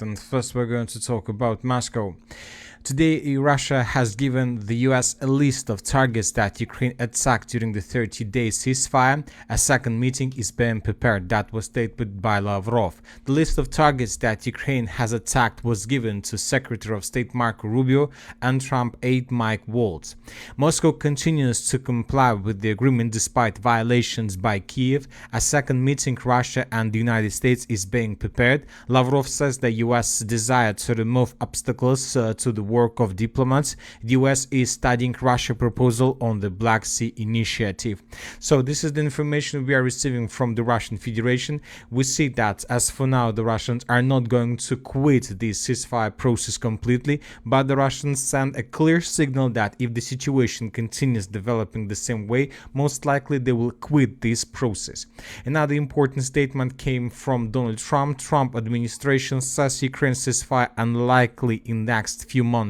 And first we're going to talk about Moscow. Today, Russia has given the US a list of targets that Ukraine attacked during the 30-day ceasefire. A second meeting is being prepared. That was stated by Lavrov. The list of targets that Ukraine has attacked was given to Secretary of State Marco Rubio and Trump aide Mike Waltz. Moscow continues to comply with the agreement despite violations by Kiev. A second meeting Russia and the United States is being prepared. Lavrov says the US desire to remove obstacles to the work of diplomats. The US is studying Russia's proposal on the Black Sea Initiative. So this is the information we are receiving from the Russian Federation. We see that as for now the Russians are not going to quit the ceasefire process completely, but the Russians send a clear signal that if the situation continues developing the same way, most likely they will quit this process. Another important statement came from Donald Trump. Trump administration says Ukraine ceasefire unlikely in next few months.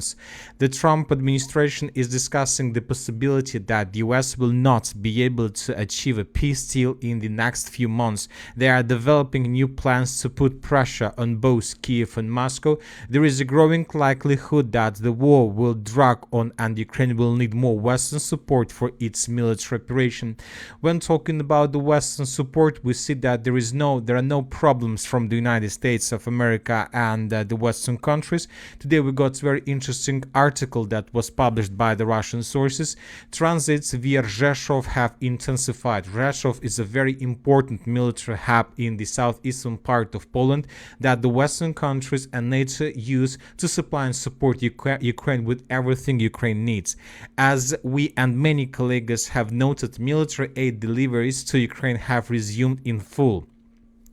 The Trump administration is discussing the possibility that the US will not be able to achieve a peace deal in the next few months. They are developing new plans to put pressure on both Kiev and Moscow. There is a growing likelihood that the war will drag on and Ukraine will need more Western support for its military operation. When talking about the Western support, we see that there are no problems from the United States of America and the Western countries. Today we got very interesting article that was published by the Russian sources. Transits via Rzeszów have intensified. Rzeszów is a very important military hub in the southeastern part of Poland that the Western countries and NATO use to supply and support Ukraine with everything Ukraine needs. As we and many colleagues have noted, military aid deliveries to Ukraine have resumed in full.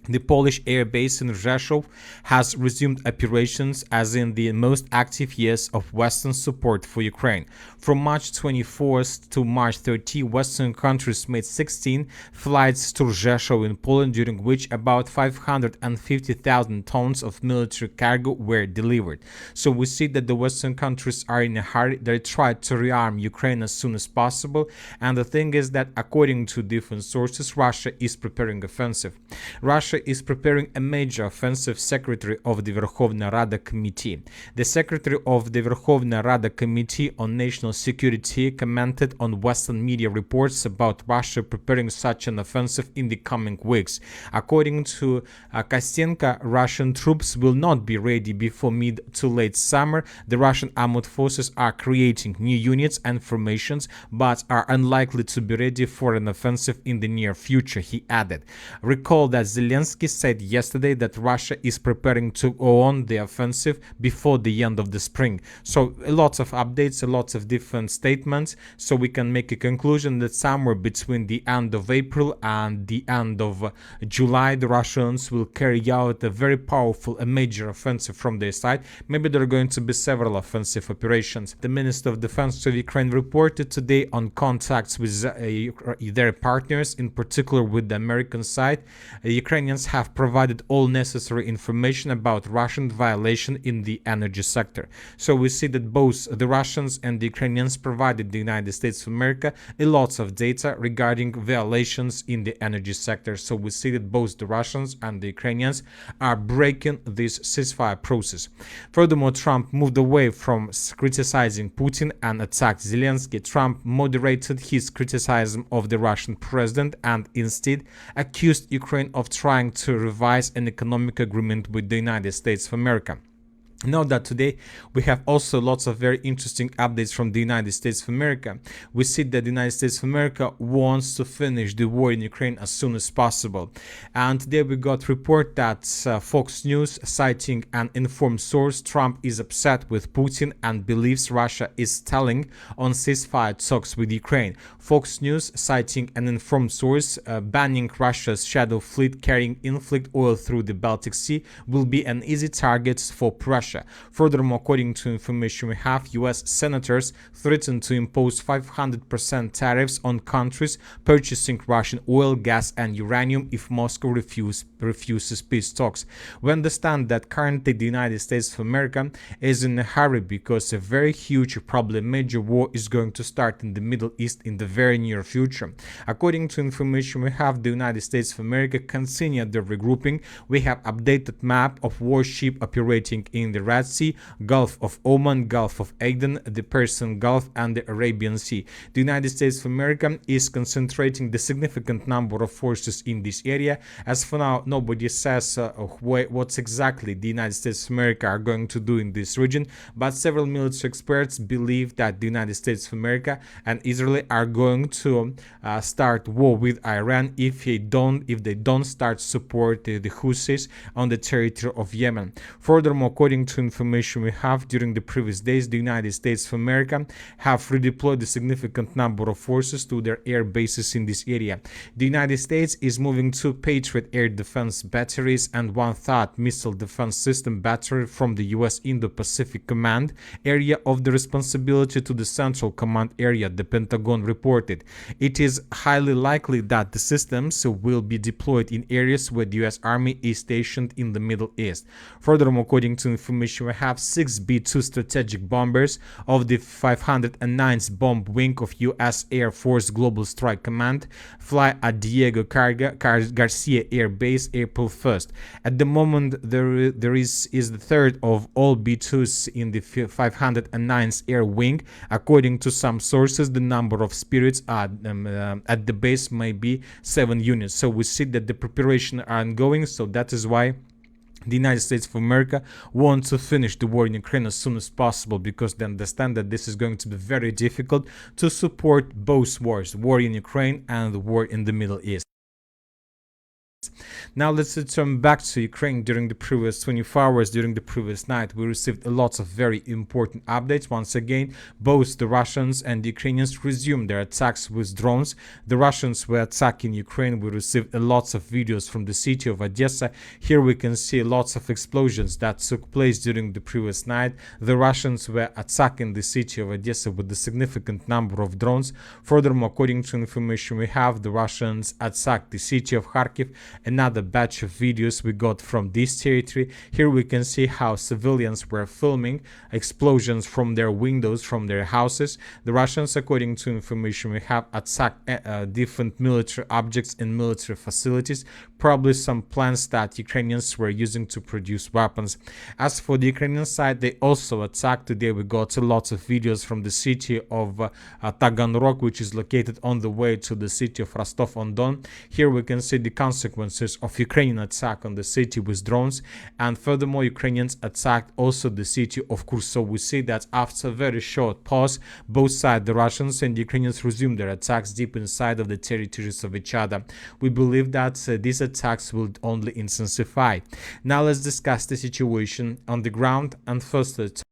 The Polish air base in Rzeszów has resumed operations as in the most active years of Western support for Ukraine. From March 24th to March 30, Western countries made 16 flights to Rzeszów in Poland, during which about 550,000 tons of military cargo were delivered. So we see that the Western countries are in a hurry. They try to rearm Ukraine as soon as possible. And the thing is that according to different sources, Russia is preparing offensive. Russia is preparing a major offensive. Secretary of the Verkhovna Rada Committee. The Secretary of the Verkhovna Rada Committee on National Security commented on Western media reports about Russia preparing such an offensive in the coming weeks. According to Kostenko, Russian troops will not be ready before mid to late summer. The Russian armed forces are creating new units and formations, but are unlikely to be ready for an offensive in the near future, he added. Recall that Zelensky said yesterday that Russia is preparing to go on the offensive before the end of the spring. So a lot of updates, a lot of different statements, so we can make a conclusion that somewhere between the end of April and the end of July, the Russians will carry out a very powerful, a major offensive from their side. Maybe there are going to be several offensive operations. The Minister of Defense of Ukraine reported today on contacts with their partners, in particular with the American side. Ukrainians have provided all necessary information about Russian violation in the energy sector. So we see that both the Russians and the Ukrainians provided the United States of America a lot of data regarding violations in the energy sector. So we see that both the Russians and the Ukrainians are breaking this ceasefire process. Furthermore, Trump moved away from criticizing Putin and attacked Zelensky. Trump moderated his criticism of the Russian president and instead accused Ukraine of trying to revise an economic agreement with the United States of America. Note that today we have also lots of very interesting updates from the United States of America. We see that the United States of America wants to finish the war in Ukraine as soon as possible. And today we got report that Fox News, citing an informed source, Trump is upset with Putin and believes Russia is stalling on ceasefire talks with Ukraine. Fox News, citing an informed source, banning Russia's shadow fleet carrying inflict oil through the Baltic Sea will be an easy target for Russia. Furthermore, according to information we have, US senators threatened to impose 500% tariffs on countries purchasing Russian oil, gas and uranium if Moscow refuses refuses peace talks. We understand that currently the United States of America is in a hurry because a very huge, probably major war is going to start in the Middle East in the very near future. According to information we have, the United States of America continue the regrouping. We have updated map of warship operating in the Red Sea, Gulf of Oman, Gulf of Aden, the Persian Gulf, and the Arabian Sea. The United States of America is concentrating the significant number of forces in this area. As for now, nobody says what exactly the United States of America are going to do in this region, but several military experts believe that the United States of America and Israel are going to start war with Iran if they don't start support the Houthis on the territory of Yemen. Furthermore, according to information we have, during the previous days, the United States of America have redeployed a significant number of forces to their air bases in this area. The United States is moving 2 Patriot air defense batteries and 1 THAAD missile defense system battery from the U.S. Indo-Pacific Command area of the responsibility to the Central Command area, the Pentagon reported. It is highly likely that the systems will be deployed in areas where the U.S. Army is stationed in the Middle East. Furthermore, according to information we have, 6 B-2 strategic bombers of the 509th Bomb Wing of U.S. Air Force Global Strike Command fly at Diego Garcia Air Base April 1st. At the moment, there is the third of all B-2s in the 509th Air Wing. According to some sources, the number of spirits at the base may be 7 units. So we see that the preparation are ongoing, so that is why the United States of America wants to finish the war in Ukraine as soon as possible, because they understand that this is going to be very difficult to support both wars, war in Ukraine and the war in the Middle East. Now let's return back to Ukraine. During the previous 24 hours, during the previous night, we received lots of very important updates. Once again, both the Russians and the Ukrainians resumed their attacks with drones. The Russians were attacking Ukraine. We received lots of videos from the city of Odessa. Here we can see lots of explosions that took place during the previous night. The Russians were attacking the city of Odessa with a significant number of drones. Furthermore, according to information we have, the Russians attacked the city of Kharkiv. Another batch of videos we got from this territory. Here we can see how civilians were filming explosions from their windows, from their houses. The Russians, according to information we have, attacked different military objects and military facilities, probably some plants that Ukrainians were using to produce weapons. As for the Ukrainian side, they also attacked. Today we got lots of videos from the city of Taganrog, which is located on the way to the city of Rostov-on-Don. Here we can see the consequences of Ukrainian attack on the city with drones, and furthermore Ukrainians attacked also the city of Kursk. So we see that after a very short pause, both sides, the Russians and the Ukrainians, resumed their attacks deep inside of the territories of each other. We believe that these attacks will only intensify. Now let's discuss the situation on the ground, and first let's